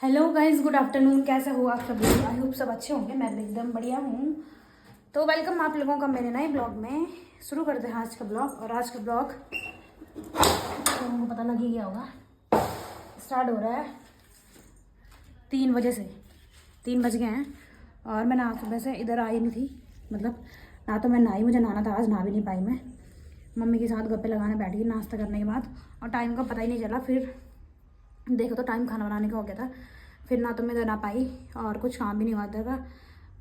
Hello guys, good afternoon. कैसे हो आप सब लोग? आई होप सब अच्छे होंगे। मैं भी एकदम बढ़िया हूँ। तो वेलकम आप लोगों का मेरे नए ब्लॉग में। शुरू करते हैं आज का ब्लॉग। और आज का ब्लॉग लोगों को पता लग ही गया होगा, स्टार्ट हो रहा है 3 बजे से। 3 बज गए हैं और मैं ना सुबह से इधर आई नहीं थी। मतलब ना तो मैं नहाई, मुझे नहाना था आज, नहा भी नहीं पाई मैं। मम्मी के साथ गप्पे लगाने बैठ गई नाश्ता करने के बाद, और टाइम का पता ही नहीं चला। फिर देखो तो टाइम खाना बनाने का हो गया था। फिर ना तो मैं इधर ना पाई और कुछ काम भी नहीं हुआ इधर का।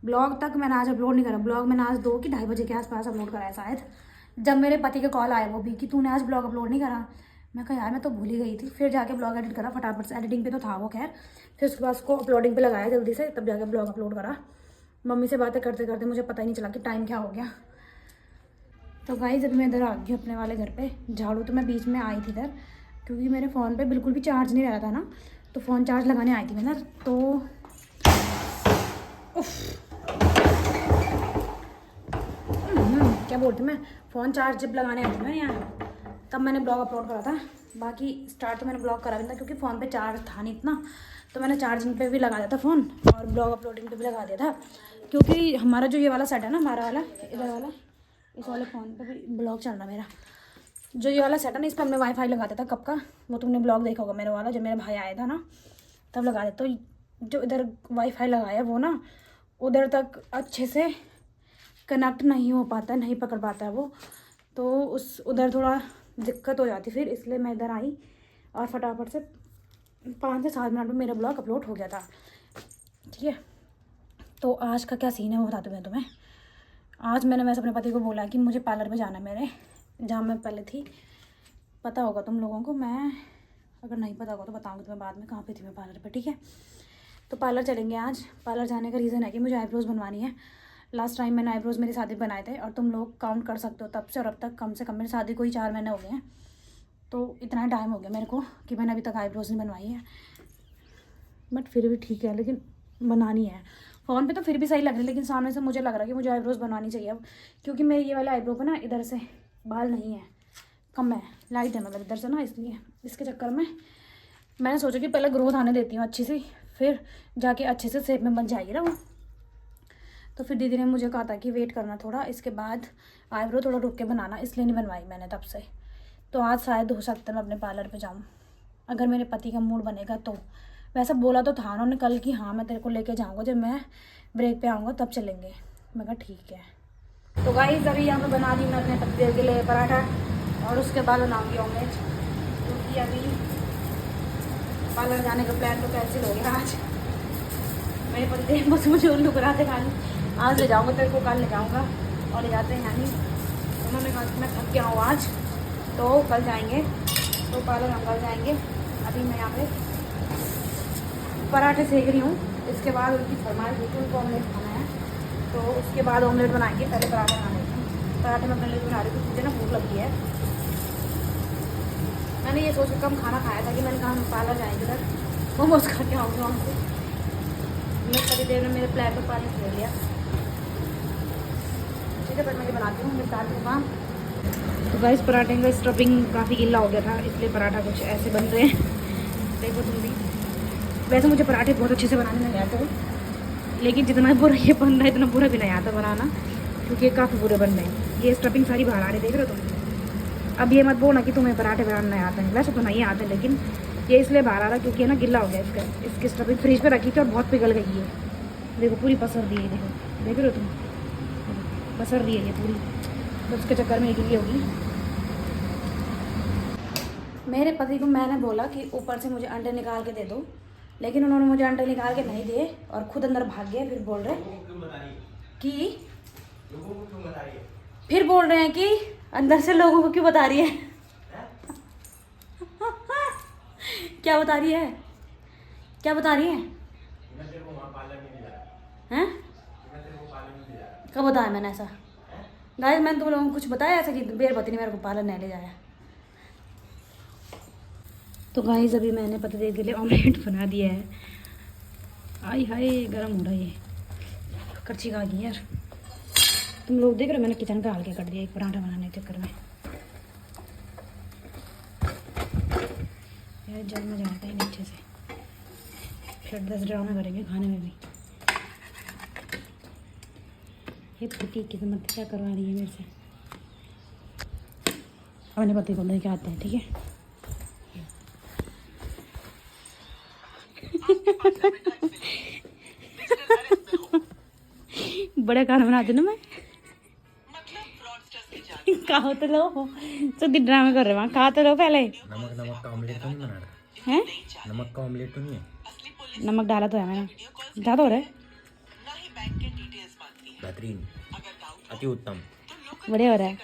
ब्लॉग तक मैंने आज अपलोड नहीं करा। ब्लॉग मैंने आज 2 कि 2:30 बजे के आसपास अपलोड करा है शायद, जब मेरे पति का कॉल आया वो भी कि तूने आज ब्लॉग अपलोड नहीं करा। मैं कहा यार मैं तो भूल ही गई थी। फिर जाके ब्लॉग एडिट करा फटाफट से। एडिटिंग पे तो था वो, खैर। फिर उसके बाद उसको अपलोडिंग पे लगाया जल्दी से, तब जाके ब्लॉग अपलोड करा। मम्मी से बातें करते करते मुझे पता ही नहीं चला कि टाइम क्या हो गया। तो गाइस जब मैं इधर आ गई अपने वाले घर पे, झाड़ू तो मैं बीच में आई थी इधर, क्योंकि मेरे फ़ोन पे बिल्कुल भी चार्ज नहीं रह रहा था ना, तो फ़ोन चार्ज लगाने आई थी मैं इधर। तो क्या बोलती मैं, फ़ोन चार्ज जब लगाने आई थी मैं यहाँ, तब मैंने ब्लॉग अपलोड करा था। बाकी स्टार्ट तो मैंने ब्लॉग करा भी था क्योंकि फ़ोन पे चार्ज था नहीं इतना, तो मैंने चार्जिंग पे भी लगा दिया था फ़ोन और ब्लॉग अपलोडिंग पे भी लगा दिया था। क्योंकि हमारा जो ये वाला सेट है ना, हमारा वाला इधर वाला, इस वाले फ़ोन पे भी ब्लॉग चल रहा मेरा। जो ये वाला सेट है ना, इस पर हमने वाईफाई लगाता था कब का, वो तुमने ब्लॉग देखा होगा मेरे वाला, जब मेरा भाई आया था ना तब लगा दे। तो जो इधर वाईफाई लगाया वो ना उधर तक अच्छे से कनेक्ट नहीं हो पाता, नहीं पकड़ पाता है वो, तो उस उधर थोड़ा दिक्कत हो जाती। फिर इसलिए मैं इधर आई और फटाफट से 5 से 7 मिनट में मेरा ब्लॉग अपलोड हो गया था। ठीक है, तो आज का क्या सीन है वो बताती हूँ मैं तुम्हें। आज मैंने वैसे अपने पति को बोला कि मुझे पार्लर पे जाना है मेरे, जहाँ मैं पहले थी। पता होगा तुम लोगों को, मैं अगर नहीं पता होगा तो बताऊँगी तुम्हें बाद में कहाँ पे थी मैं पार्लर पे। ठीक है, तो पार्लर चलेंगे आज। पार्लर जाने का रीज़न है कि मुझे आईब्रोज़ बनवानी है। लास्ट टाइम मैंने आईब्रोज़ मेरी शादी बनाए थे, और तुम लोग काउंट कर सकते हो तब से और अब तक कम से कम मेरी शादी को ही 4 महीने हो गए हैं। तो इतना टाइम हो गया मेरे को कि मैंने अभी तक आईब्रोज़ नहीं बनवाई है। बट फिर भी ठीक है, लेकिन बनानी है। फ़ोन पे तो फिर भी सही लग रही है, लेकिन सामने से मुझे लग रहा है कि मुझे आईब्रोज़ बनवानी चाहिए अब, क्योंकि मेरे ये वाले आईब्रो पे ना इधर से बाल नहीं है, कम है, लाइट है मतलब इधर से ना, इसलिए इसके चक्कर में मैंने सोचा कि पहले ग्रोथ आने देती हूँ अच्छी सी, फिर जाके अच्छे से शेप में बन जाएगी ना वो। तो फिर दीदी ने मुझे कहा था कि वेट करना थोड़ा, इसके बाद आईब्रो थोड़ा रुक के बनाना, इसलिए नहीं बनवाई मैंने तब से। तो आज शायद हो सकता है मैं अपने पार्लर पे जाऊँ, अगर मेरे पति का मूड बनेगा तो। वैसा बोला तो था उन्होंने कल कि हाँ मैं तेरे को लेके जाऊँगा, जब मैं ब्रेक पे आऊँगा तब चलेंगे। मैं कहा ठीक है। तो गाइस अभी यहाँ पे बना दी मैं अपने पति के लिए पराठा, और उसके बाद बनाऊँगी ऑमलेट, क्योंकि अभी पार्लर जाने का प्लान तो कैंसिल हो गया आज। मेरे पति बस मुझे उल्लू कराते खाली, आज ले जाऊँगा तेरे को, कल ले जाऊँगा, और ले जाते हैं यानी। उन्होंने कहा कि मैं थक गया हूँ आज, तो कल जाएंगे। तो पार्लर हम कल जाएंगे। अभी मैं यहाँ पे पराठे सेक रही हूँ, इसके बाद उनकी फरमाइश हुई थी उनको ऑमलेट खाना है, तो उसके बाद ऑमलेट बनाएंगे। पहले पराठे बना लेते हैं। पराठे मैं अपने लिए बना रही थी, मुझे ना भूख लगी है। मैंने ये सोच कम खाना खाया था कि मैंने कहा हम पार्लर जाएंगे, उधर मोमोज खा के आऊँगी वहाँ से। मेरे पति देव ने मेरे प्लान पर पानी फेर लिया। ठीक है, पर मैं ये बनाती हूँ निपटा दूँ काम। तो गाइस पराठे का स्टफिंग काफ़ी गीला हो गया था, इसलिए पराठा कुछ ऐसे बन रहे हैं। देखो तुम भी। वैसे मुझे पराठे बहुत अच्छे से बनाने नहीं आते, लेकिन जितना बुरा ये बन रहा है इतना बुरा भी नहीं आता बनाना, क्योंकि ये काफ़ी बुरे बन रहे हैं। ये स्टफिंग सारी बाहर आ रही, देख रहे हो तुम। अब ये मत बोलना कि तुम्हें पराठे बनाना नहीं आते हैं, वैसे तो नहीं आते, लेकिन ये इसलिए बाहर आ रहा क्योंकि है ना गिल्ला हो गया इसका। इसकी स्टफिंग फ्रिज पे रखी थी और बहुत पिघल गई है। देखो पूरी पसर दी है, देखो देख रहे हो तुम, पसर रही है ये पूरी, तो उसके चक्कर में ये गिल्ली होगी। मेरे पति को मैंने बोला कि ऊपर से मुझे अंडे निकाल के दे दो, लेकिन उन्होंने मुझे अंडे निकाल के नहीं दिए और खुद अंदर भाग गए। फिर बोल रहे कि फिर बोल रहे हैं कि अंदर से लोगों को क्यों बता रही है। क्या बता रही है, क्या बता रही है? हैं? कब बताया मैंने ऐसा? गाइस मैंने तुम लोगों को कुछ बताया ऐसा कि मेरे पति ने मेरे को पार्लर नहीं ले जाया? तो गाइस अभी मैंने पतिदेव के लिए ऑमलेट बना दिया है। आई हाय गर्म हो रहा है ये, करछी खा गई यार। तुम लोग देख रहे हो मैंने किचन का हाल के कर दिया एक पराठा बनाने के चक्कर में। यार जल में जाता है नीचे से, फिर 10 ड्रामा करेंगे खाने में भी। ये पति की मत क्या करवा रही है मेरे से। अपने पति को लेके आते हैं, ठीक है। बड़े खाना बनाते ना मैं। कहा तो लो तो ड्रामे कर रहे वहाँ, कहा तो लो पहले। नमक का ऑमलेट तो नहीं बना रहा हैं? नमक का ऑमलेट तो नहीं है? नमक डाला तो है मैंने, ज़्यादा हो रहा है। बेहतरीन, अति उत्तम, बढ़िया हो रहा है।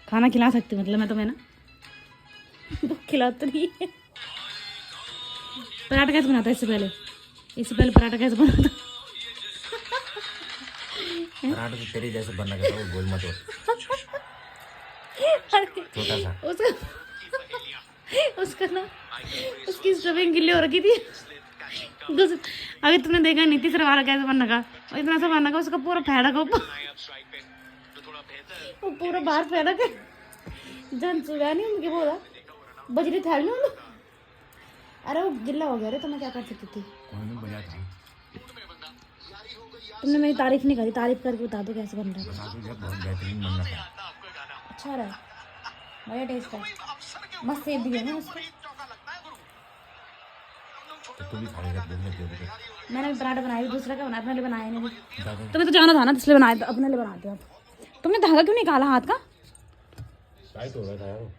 खाना खिला सकती हूँ मतलब मैं तुम्हें ना। खिला तो नहीं है। पराठा कैसे बनाता है इससे पहले पराठा कैसे बनाता? पराठा तो तेरे जैसे बनना चाहिए, वो गोल मत हो, छोटा सा। उसका ना उसकी स्टफिंग गिल्ली हो रखी थी। अभी तुमने देखा नहीं तीसरा वाला कैसे बनना का, इतना सा बनना का, उसका पूरा फैला का ऊपर, वो पूरा बाहर फैला के जान सुबह नहीं उनके बोला बजरी थैल में। अरे वो गिल्ला हो गया रे, तो मैं क्या कर सकती थी। तुमने मेरी तारीफ नहीं करी, तारीफ करके बता दो कैसे बन रहा है। बहुत बेहतरीन बनना था। अच्छा रहा है, बढ़िया टेस्ट है, मस्त सेब भी है ना उसको। तो तू भी खाएगा तो मैंने भी पराठा बनाया, दूसरा क्या बनाया, अपने लिए बनाया नहीं। तुम्हें तो जाना था ना, इसलिए बनाया, अपने लिए बनाते हो आप। तुमने धागा क्यों निकाला हाथ का? टाइट हो रहा था यार।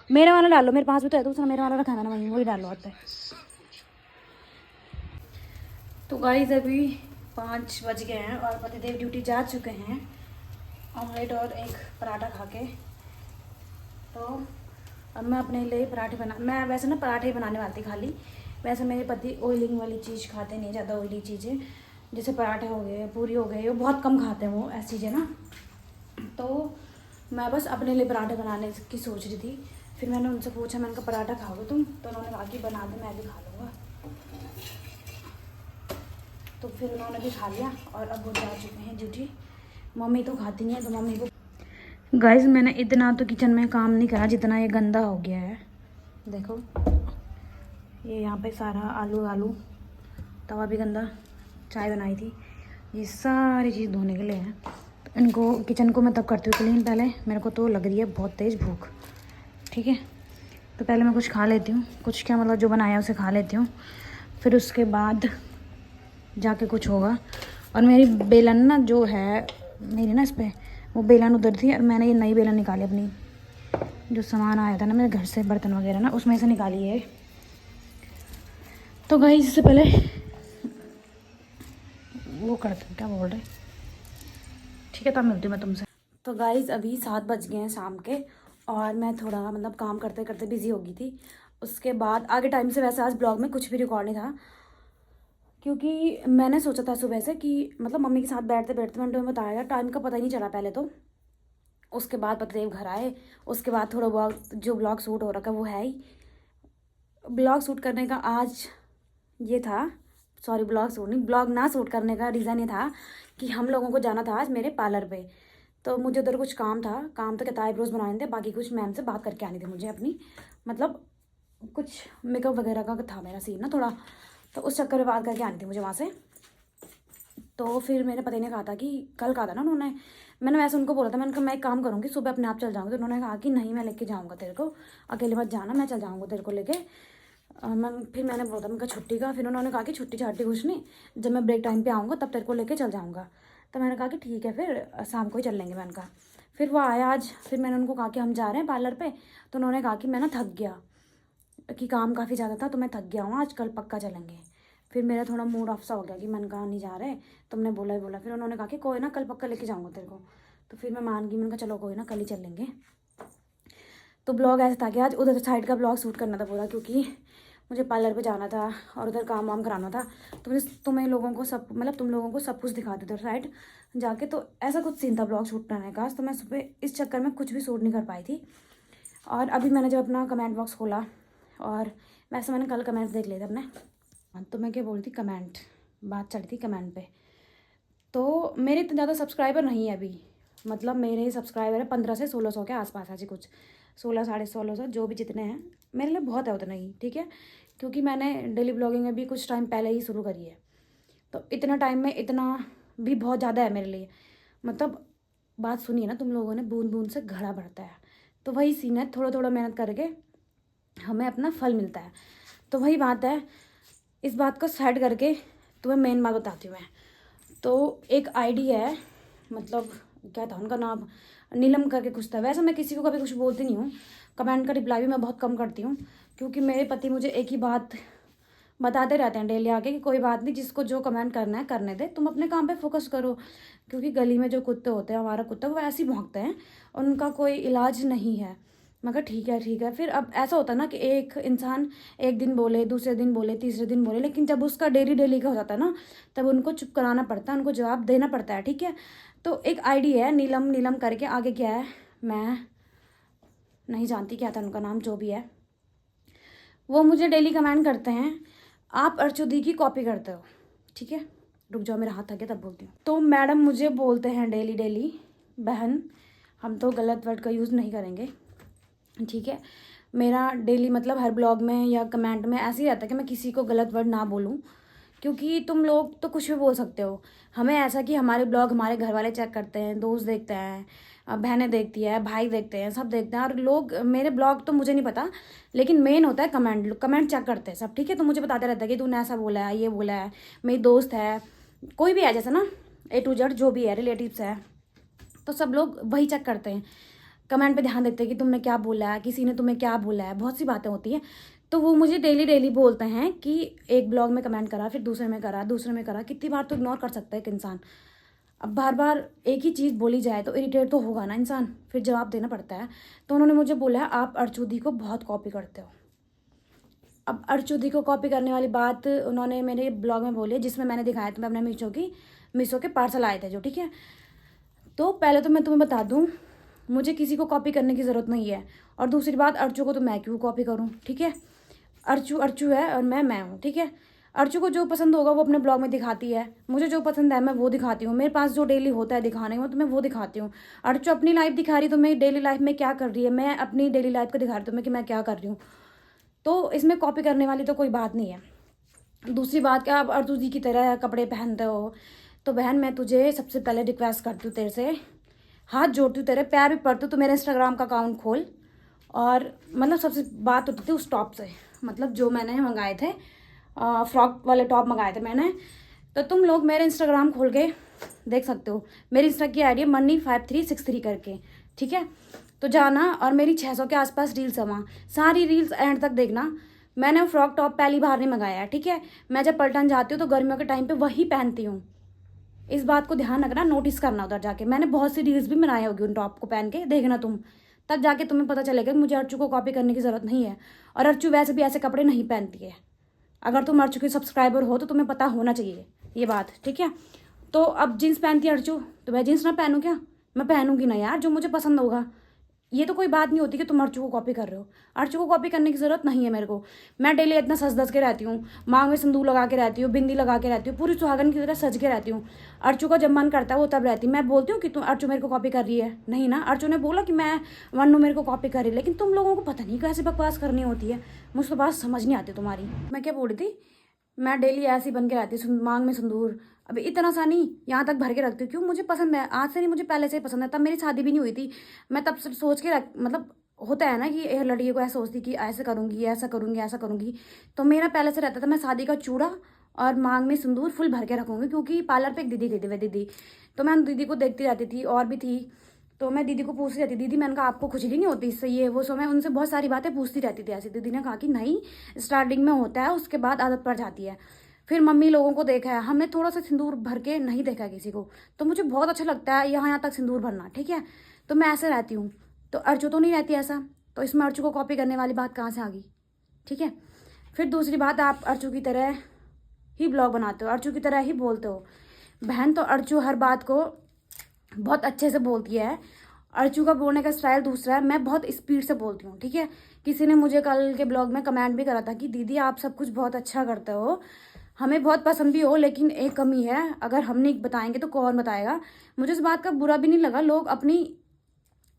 मेरा वाला डालो, मेरे पास भी तो है दूसरा, मेरा वाला रखा था ना वहीं, वही डालो आता है। तो गाइस अभी 5 बज गए हैं और पतिदेव ड्यूटी जा चुके हैं, ऑमलेट और एक पराठा खा के। तो अब मैं अपने लिए पराठे मैं वैसे ना पराठे ही बनाने वाली थी खाली। वैसे मेरे पति ऑयलिंग वाली चीज़ खाते नहीं, ज़्यादा ऑयली चीज़ें, जैसे पराठे हो गए, पूरी हो गई, वो बहुत कम खाते हैं वो ऐसी चीज़ें ना। तो मैं बस अपने लिए पराठे बनाने की सोच रही थी। फिर मैंने उनसे पूछा, मैंने कहा पराठा खाओगे तुम? तो उन्होंने कहा कि बना दे, मैं भी खा लूँगा। तो फिर उन्होंने भी खा लिया और अब वो जा चुके हैं ड्यूटी। मम्मी तो खाती नहीं है, तो मम्मी को गाइस मैंने इतना तो किचन में काम नहीं करा जितना ये गंदा हो गया है। देखो ये यहाँ पे सारा आलू तवा भी गंदा, चाय बनाई थी, ये सारी चीज़ धोने के लिए है। तो इनको किचन को मैं तब करती हूँ क्लीन। पहले मेरे को तो लग रही है बहुत तेज़ भूख, ठीक है। तो पहले मैं कुछ खा लेती हूँ, कुछ क्या मतलब जो बनाया उसे खा लेती हूँ, फिर उसके बाद जाके कुछ होगा। और मेरी बेलन ना जो है मेरी ना, इस पर वो बेलन उधर थी और मैंने ये नई बेलन निकाली अपनी, जो सामान आया था ना मेरे घर से, बर्तन वगैरह ना, उसमें से निकाली है। तो गाइस इससे पहले वो करते हैं, क्या बोल रहे, ठीक है तब मिलती हूँ मैं तुमसे। तो गाइस अभी 7 बज गए हैं शाम के और मैं थोड़ा मतलब काम करते करते बिज़ी हो गई थी। उसके बाद आगे टाइम से वैसे आज ब्लॉग में कुछ भी रिकॉर्ड नहीं था, क्योंकि मैंने सोचा था सुबह से कि मतलब मम्मी के साथ बैठते बैठते मैंने तुम्हें बताया टाइम का पता ही नहीं चला पहले तो। उसके बाद पतिदेव घर आए, उसके बाद थोड़ा बहुत जो ब्लॉग शूट हो रखा वो है ही। ब्लॉग शूट करने का आज ये था, सॉरी ब्लॉग ना शूट करने का रीज़न ये था कि हम लोगों को जाना था आज मेरे पार्लर पे। तो मुझे उधर कुछ काम तो क्या, आईब्रोज बनाने थे, बाकी कुछ मैम से बात करके आनी थी मुझे अपनी, मतलब कुछ मेकअप वगैरह का था मेरा सीन ना थोड़ा, तो उस चक्कर में बात करके आनी थी मुझे वहाँ से। तो फिर मेरे पति ने कहा था कि कल कहा था ना उन्होंने, मैंने वैसे उनको बोला था, मैंने कहा मैं एक काम करूँगी सुबह अपने आप चल जाऊँगी। तो उन्होंने कहा कि नहीं मैं लेके जाऊँगा तेरे को, अकेले मत जाना, मैं चल जाऊँगा तेरे को लेके। फिर मैंने बोला था उनका छुट्टी का, फिर उन्होंने कहा कि छुट्टी छाट्टी कुछ नहीं, जब मैं ब्रेक टाइम पे आऊँगा तब तेरे को लेके चल जाऊँगा। तो मैंने कहा कि ठीक है फिर शाम को ही चल लेंगे। मैंने कहा फिर वो आया आज, फिर मैंने उनको कहा कि हम जा रहे हैं पार्लर पे। तो उन्होंने कहा कि मैं ना थक गया, कि काम काफ़ी ज़्यादा था तो मैं थक गया हूँ, आज कल पक्का चलेंगे। फिर मेरा थोड़ा मूड ऑफ सा हो गया कि मन कहा नहीं जा रहे, तुमने बोला ही बोला। फिर उन्होंने कहा कि कोई ना कल पक्का लेके जाऊँगा तेरे को। तो फिर मैं मान गई, मैंने कहा चलो कोई ना कल ही चल लेंगे। तो ब्लॉग ऐसा था कि आज उधर साइड का ब्लॉग शूट करना था पूरा, क्योंकि मुझे पार्लर पे जाना था और उधर काम वाम कराना था। तो मुझे तुम्हें लोगों को सब मतलब तुम लोगों को सब कुछ दिखाते थे उधर साइड जाके, तो ऐसा कुछ सीन था ब्लॉग शूट करने का। तो मैं सुबह इस चक्कर में कुछ भी शूट नहीं कर पाई थी। और अभी मैंने जब अपना कमेंट बॉक्स खोला, और वैसे मैंने कल कमेंट्स देख लिए थे अपने, तो मैं क्या बोल रही थी, कमेंट बात चल रही थी कमेंट पे। तो मेरे इतने ज़्यादा सब्सक्राइबर नहीं है अभी, मतलब मेरे सब्सक्राइबर है 1500 से 1600 के आसपास है जी, कुछ 16 साढ़े 1600 जो भी जितने हैं मेरे लिए बहुत है उतना ही, ठीक है। क्योंकि मैंने डेली ब्लॉगिंग अभी कुछ टाइम पहले ही शुरू करी है, तो इतना टाइम में इतना भी बहुत ज़्यादा है मेरे लिए। मतलब बात सुनिए ना तुम लोगों ने, बूंद बूंद से घड़ा भरता है, तो वही सीन है, थोड़ा थोड़ा मेहनत करके हमें अपना फल मिलता है। तो वही बात है, इस बात को साइड करके तुम्हें मेन बात बताती हूँ मैं। तो एक आईडी है, मतलब क्या था उनका नाम, नीलम करके कुछ था। वैसे मैं किसी को कभी कुछ बोलती नहीं हूँ, कमेंट का रिप्लाई भी मैं बहुत कम करती हूँ, क्योंकि मेरे पति मुझे एक ही बात बताते रहते हैं डेली आके कि कोई बात नहीं, जिसको जो कमेंट करना है करने दे, तुम अपने काम पे फोकस करो। क्योंकि गली में जो कुत्ते होते हैं, हमारा कुत्ता, वो ऐसे ही भौंकते हैं, उनका कोई इलाज नहीं है। मगर ठीक है ठीक है। फिर अब ऐसा होता है ना कि एक इंसान एक दिन बोले, दूसरे दिन बोले, तीसरे दिन बोले, लेकिन जब उसका डेली डेली का हो जाता है ना, तब उनको चुप कराना पड़ता है, उनको जवाब देना पड़ता है। ठीक है, तो एक आईडी है नीलम, नीलम करके, आगे क्या है मैं नहीं जानती क्या था उनका नाम, जो भी है। वो मुझे डेली कमेंट करते हैं, आप अर्चू दी की कॉपी करते हो। ठीक है, रुक जाओ, मेरा हाथ थक गया तब बोलती हूँ। तो मैडम मुझे बोलते हैं डेली डेली, बहन हम तो गलत वर्ड का यूज़ नहीं करेंगे, ठीक है। मेरा डेली मतलब हर ब्लॉग में या कमेंट में ऐसे ही रहता है कि मैं किसी को गलत वर्ड ना बोलूँ, क्योंकि तुम लोग तो कुछ भी बोल सकते हो। हमें ऐसा कि हमारे ब्लॉग हमारे घर वाले चेक करते हैं, दोस्त देखते हैं, बहनें देखती है, भाई देखते हैं, सब देखते हैं। और लोग मेरे ब्लॉग तो मुझे नहीं पता, लेकिन मेन होता है कमेंट, कमेंट चेक करते हैं सब। ठीक है, तो मुझे बताते रहता है कि तूने ऐसा बोला है, ये बोला है, मेरी दोस्त है, कोई भी है, जैसे ना A to Z जो भी है, रिलेटिव्स है, तो सब लोग वही चेक करते हैं, कमेंट पे ध्यान देते हैं कि तुमने क्या बोला है, किसी ने तुम्हें क्या बोला है, बहुत सी बातें होती हैं। तो वो मुझे डेली डेली बोलते हैं कि एक ब्लॉग में कमेंट करा, फिर दूसरे में करा, दूसरे में करा। कितनी बार तो इग्नोर कर सकता है एक इंसान। अब बार बार एक ही चीज़ बोली जाए तो इरिटेट तो होगा ना इंसान, फिर जवाब देना पड़ता है। तो उन्होंने मुझे बोला आप अर्चू दी को बहुत कॉपी करते हो। अब अर्चू दी को कॉपी करने वाली बात उन्होंने मेरे ब्लॉग में बोली, जिसमें मैंने दिखाया था मैं अपने मीशो के पार्सल आए थे जो। ठीक है, तो पहले तो मैं तुम्हें बता दूँ, मुझे किसी को कॉपी करने की ज़रूरत नहीं है। और दूसरी बात, अर्चू को तो मैं क्यों कॉपी करूँ। ठीक है, अर्चू अर्चू है और मैं हूँ। ठीक है, अर्चू को जो पसंद होगा वो अपने ब्लॉग में दिखाती है, मुझे जो पसंद है मैं वो दिखाती हूँ। मेरे पास जो डेली होता है दिखाने में तो मैं वो दिखाती हूँ। अर्चू अपनी लाइफ दिखा रही है तो मैं डेली लाइफ में क्या कर रही है, मैं अपनी डेली लाइफ को दिखा रही हूँ कि मैं क्या कर रही हूँ। तो इसमें कॉपी करने वाली तो कोई बात नहीं है। दूसरी बात, क्या आप अर्चू जी की तरह कपड़े पहनते हो, तो बहन मैं तुझे सबसे पहले रिक्वेस्ट करती हूँ, तेरे से हाथ जोड़ती हूँ, तेरे पैर भी पड़ती हूँ, तो मेरे इंस्टाग्राम का अकाउंट खोल। और मतलब सबसे बात होती थी उस टॉप से, मतलब जो मैंने मंगाए थे, फ्रॉक वाले टॉप मंगाए थे मैंने। तो तुम लोग मेरे इंस्टाग्राम खोल के देख सकते हो, मेरी इंस्टा की आईडी है मनी5363 करके। ठीक है, तो जाना और मेरी 600 के आसपास रील्स है वहाँ, सारी रील्स एंड तक देखना। मैंने वो फ्रॉक टॉप पहली बार नहीं मंगाया है। ठीक है, मैं जब पलटन जाती हूँ तो गर्मियों के टाइम पे वही पहनती हूँ। इस बात को ध्यान रखना, नोटिस करना उधर जाके। मैंने बहुत सी रील्स भी बनाई होगी उन टॉप को पहन के, देखना तुम, तब जाके तुम्हें पता चलेगा कि मुझे अर्चू को कॉपी करने की ज़रूरत नहीं है। और अर्चू वैसे भी ऐसे कपड़े नहीं पहनती है। अगर तुम अर्चू की सब्सक्राइबर हो तो तुम्हें पता होना चाहिए ये बात। ठीक है, तो अब जीन्स पहनती है अर्चू, तो मैं जीन्स ना पहनूँ क्या? मैं पहनूंगी ना यार, जो मुझे पसंद होगा। ये तो कोई बात नहीं होती कि तुम अर्चू को कॉपी कर रहे हो। अर्चू को कॉपी करने की ज़रूरत नहीं है मेरे को। मैं डेली इतना सज धज के रहती हूँ, मांग में सिंदूर लगा के रहती हूँ, बिंदी लगा के रहती हूँ, पूरी सुहागन की तरह सज के रहती हूँ। अर्चू का जब मन करता है वो तब रहती। मैं बोलती हूँ कि तुम अर्चू मेरे को कॉपी कर रही है, नहीं ना। अर्चू ने बोला कि मैं वन्नू मेरे को कॉपी कर रही, लेकिन तुम लोगों को पता नहीं कैसे बकवास करनी होती है। मुझे तो बात समझ नहीं आती तुम्हारी। मैं क्या बोल रही थी, मैं डेली ऐसी बन के रहती हूँ, मांग में सिंदूर, अभी इतना सा नहीं, यहाँ तक भर के रखती हूँ। क्यों? मुझे पसंद है, आज से नहीं, मुझे पहले से ही पसंद है। तब मेरी शादी भी नहीं हुई थी, मैं तब से सोच के रख, मतलब होता है ना कि एक लड़की को ऐसा सोचती कि ऐसे करूँगी, ऐसा करूँगी, ऐसा करूँगी। तो मेरा पहले से रहता था, मैं शादी का चूड़ा और मांग में सिंदूर फुल भर के रखूँगी। क्योंकि पार्लर पे एक दीदी थी, वे दीदी, तो मैं दीदी को देखती रहती थी, और भी थी, तो मैं दीदी को पूछती रहती, दीदी मैंने कहा आपको खुजली नहीं होती इससे, ये वो। सो मैं उनसे बहुत सारी बातें पूछती रहती थी ऐसी। दीदी ने कहा कि नहीं, स्टार्टिंग में होता है, उसके बाद आदत पड़ जाती है। फिर मम्मी लोगों को देखा है, हमने थोड़ा सा सिंदूर भर के नहीं देखा किसी को, तो मुझे बहुत अच्छा लगता है यहाँ तक सिंदूर भरना। ठीक है, तो मैं ऐसे रहती हूँ। तो अर्चू तो नहीं रहती ऐसा, तो इसमें अर्चू को कॉपी करने वाली बात कहाँ से आ गई? ठीक है, फिर दूसरी बात, आप अर्चू की तरह ही ब्लॉग बनाते हो, अर्चू की तरह ही बोलते हो। बहन, तो अर्चू हर बात को बहुत अच्छे से बोलती है। अर्चू का बोलने का स्टाइल दूसरा है, मैं बहुत स्पीड से बोलती हूँ। ठीक है, किसी ने मुझे कल के ब्लॉग में कमेंट भी करा था कि दीदी आप सब कुछ बहुत अच्छा करते हो, हमें बहुत पसंद भी हो, लेकिन एक कमी है, अगर हम नहीं बताएंगे तो कौन बताएगा। मुझे इस बात का बुरा भी नहीं लगा, लोग अपनी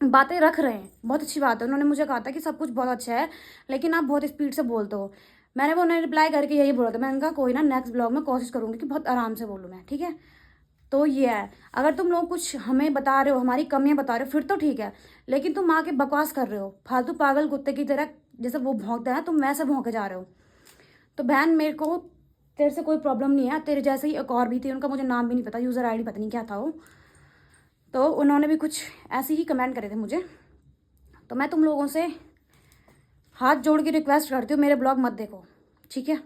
बातें रख रहे हैं, बहुत अच्छी बात है। उन्होंने मुझे कहा था कि सब कुछ बहुत अच्छा है, लेकिन आप बहुत स्पीड से बोलते हो। मैंने वो उन्हें रिप्लाई करके यही बोला था, मैंने कहा कोई ना, नेक्स्ट ब्लॉग में कोशिश करूँगी कि बहुत आराम से बोलूँ मैं, ठीक है। तो ये है, अगर तुम लोग कुछ हमें बता रहे हो, हमारी कमियां बता रहे हो, फिर तो ठीक है, लेकिन तुम आके बकवास कर रहे हो फालतू पागल कुत्ते की तरह, जैसे वो भौंकता है तुम वैसे भौंके जा रहे हो। तो बहन मेरे को तेरे से कोई प्रॉब्लम नहीं है, तेरे जैसे ही एक और भी थी, उनका मुझे नाम भी नहीं पता, यूज़र आईडी पता नहीं क्या था वो, तो उन्होंने भी कुछ ऐसे ही कमेंट करे थे मुझे। तो मैं तुम लोगों से हाथ जोड़ के रिक्वेस्ट करती हूँ, मेरे ब्लॉग मत देखो, ठीक है।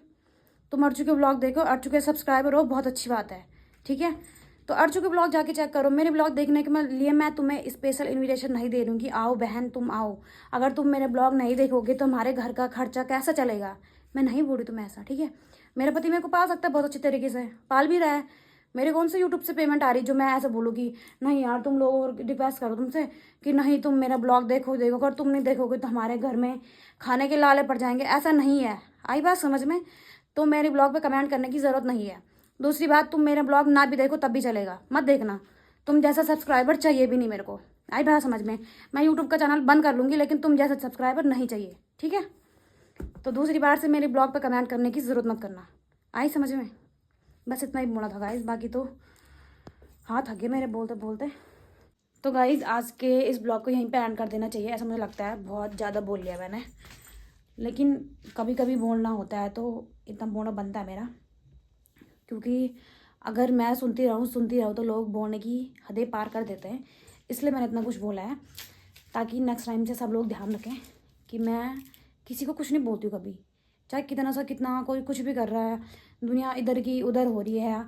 तुम अर्चू के ब्लॉग देखो, अर्चू के सब्सक्राइबर हो, बहुत अच्छी बात है, ठीक है। तो अर्चू के ब्लॉग जाके चेक करो। मेरे ब्लॉग देखने के लिए मैं तुम्हें स्पेशल इनविटेशन नहीं दे रही हूँ कि आओ बहन तुम आओ। अगर तुम मेरे ब्लॉग नहीं देखोगे तो हमारे घर का खर्चा कैसा चलेगा, मैं नहीं बोल रही तुम्हें ऐसा, ठीक है। मेरा पति मेरे को पाल सकता है बहुत अच्छे तरीके से, पाल भी रहा है। मेरे कौन से यूट्यूब से पेमेंट आ रही जो मैं ऐसे बोलूँ कि नहीं यार तुम लोग रिक्वेस्ट करो तुमसे कि नहीं तुम मेरा ब्लॉग देखो, अगर तुम नहीं देखोगे तो हमारे घर में खाने के लाले पड़ जाएंगे, ऐसा नहीं है। आई बात समझ में? तो मेरे ब्लॉग पे कमेंट करने की ज़रूरत नहीं है। दूसरी बात, तुम मेरे ब्लॉग ना भी देखो तब भी चलेगा, मत देखना। तुम जैसा सब्सक्राइबर चाहिए भी नहीं मेरे को, आई बात समझ में? मैं यूट्यूब का चैनल बंद कर लूँगी लेकिन तुम जैसा सब्सक्राइबर नहीं चाहिए, ठीक है। तो दूसरी बार से मेरे ब्लॉग पे कमेंट करने की ज़रूरत मत करना, आई समझ में? बस इतना ही बोला था गाइज़, बाकी तो हाथ थक गए मेरे बोलते बोलते। तो गाइज़ आज के इस ब्लॉग को यहीं पे एंड कर देना चाहिए, ऐसा मुझे लगता है। बहुत ज़्यादा बोल लिया मैंने, लेकिन कभी कभी बोलना होता है तो इतना बोलना बनता है मेरा, क्योंकि अगर मैं सुनती रहूँ तो लोग बोलने की हदें पार कर देते हैं। इसलिए मैंने इतना कुछ बोला है, ताकि नेक्स्ट टाइम से सब लोग ध्यान रखें कि मैं किसी को कुछ नहीं बोलती हूँ कभी, चाहे कितना कोई कुछ भी कर रहा है, दुनिया इधर की उधर हो रही है,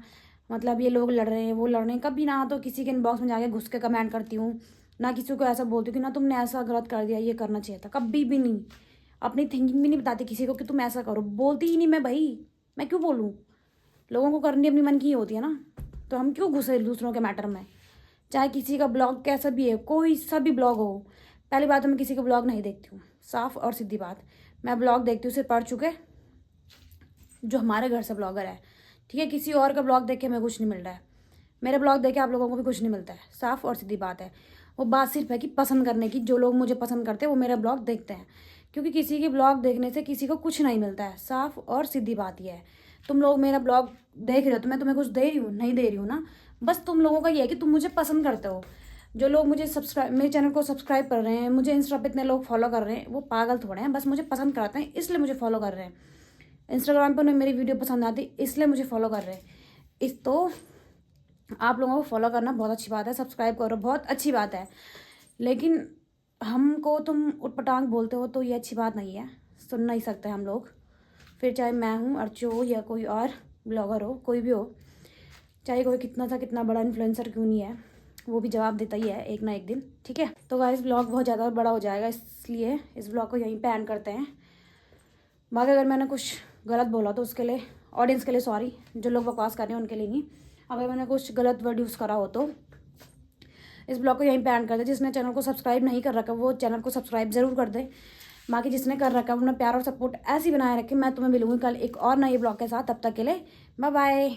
मतलब ये लोग लड़ रहे हैं वो लड़ रहे हैं, कभी ना तो किसी के इनबॉक्स में जाके घुस के कमेंट करती हूँ, ना किसी को ऐसा बोलती हूँ कि ना तुमने ऐसा गलत कर दिया, ये करना चाहिए था, कभी भी नहीं। अपनी थिंकिंग भी नहीं बताती किसी को कि तुम ऐसा करो, बोलती ही नहीं मैं भाई, मैं क्यों बोलूँ? लोगों को करनी अपनी मन की ही होती है ना, तो हम क्यों घुसे दूसरों के मैटर में? चाहे किसी का ब्लॉग कैसा भी है, कोई सा भी ब्लॉग हो, पहली बात तो मैं किसी का ब्लॉग नहीं देखती हूँ, साफ और सीधी बात। मैं ब्लॉग देखती हूँ सिर्फ पढ़ चुके जो हमारे घर से ब्लॉगर है, ठीक है। किसी और का ब्लॉग देख के हमें कुछ नहीं मिल रहा है, मेरे ब्लॉग देख के आप लोगों को भी कुछ नहीं मिलता है, साफ और सीधी बात है। वो बात सिर्फ है कि पसंद करने की, जो लोग मुझे पसंद करते हैं वो मेरा ब्लॉग देखते हैं, क्योंकि किसी के ब्लॉग देखने से किसी को कुछ नहीं मिलता है, साफ और सीधी बात ये है। तुम लोग मेरा ब्लॉग देख रहे हो तो मैं तुम्हें कुछ दे रही हूँ? नहीं दे रही हूँ ना, बस तुम लोगों का ये है कि तुम मुझे पसंद करते हो। जो लोग मुझे मेरे चैनल को सब्सक्राइब कर रहे हैं, मुझे इंस्टा पे इतने लोग फॉलो कर रहे हैं, वो पागल थोड़े हैं, बस मुझे पसंद करते हैं इसलिए मुझे फॉलो कर रहे हैं। इंस्टाग्राम पर उन्हें मेरी वीडियो पसंद आती इसलिए मुझे फॉलो कर रहे हैं। इस तो आप लोगों को फॉलो करना बहुत अच्छी बात है, सब्सक्राइब करो बहुत अच्छी बात है, लेकिन हमको तुम उटपटांग बोलते हो तो ये अच्छी बात नहीं है, सुन नहीं सकते हम लोग। फिर चाहे मैं हूँ, अर्चू हो या कोई और ब्लॉगर हो, कोई भी हो, चाहे कोई कितना बड़ा इन्फ्लुएंसर क्यों नहीं है, वो भी जवाब देता ही है एक ना एक दिन, ठीक है। तो गाइस ब्लॉग बहुत ज़्यादा बड़ा हो जाएगा, इसलिए इस ब्लॉग को यहीं पे एंड करते हैं। बाकी अगर मैंने कुछ गलत बोला तो उसके लिए ऑडियंस के लिए सॉरी, जो लोग बकवास कर रहे हैं उनके लिए नहीं। अगर मैंने कुछ गलत वर्ड यूज़ करा हो तो इस ब्लॉग को यहीं पे एंड कर दे। जिसने चैनल को सब्सक्राइब नहीं कर रखा वो चैनल को सब्सक्राइब जरूर कर दे, बाकी जिसने कर रखा है अपना प्यार और सपोर्ट ऐसे ही बनाए रखे। मैं तुम्हें मिलूंगी कल एक और नए ब्लॉग के साथ, तब तक के लिए बाय बाय।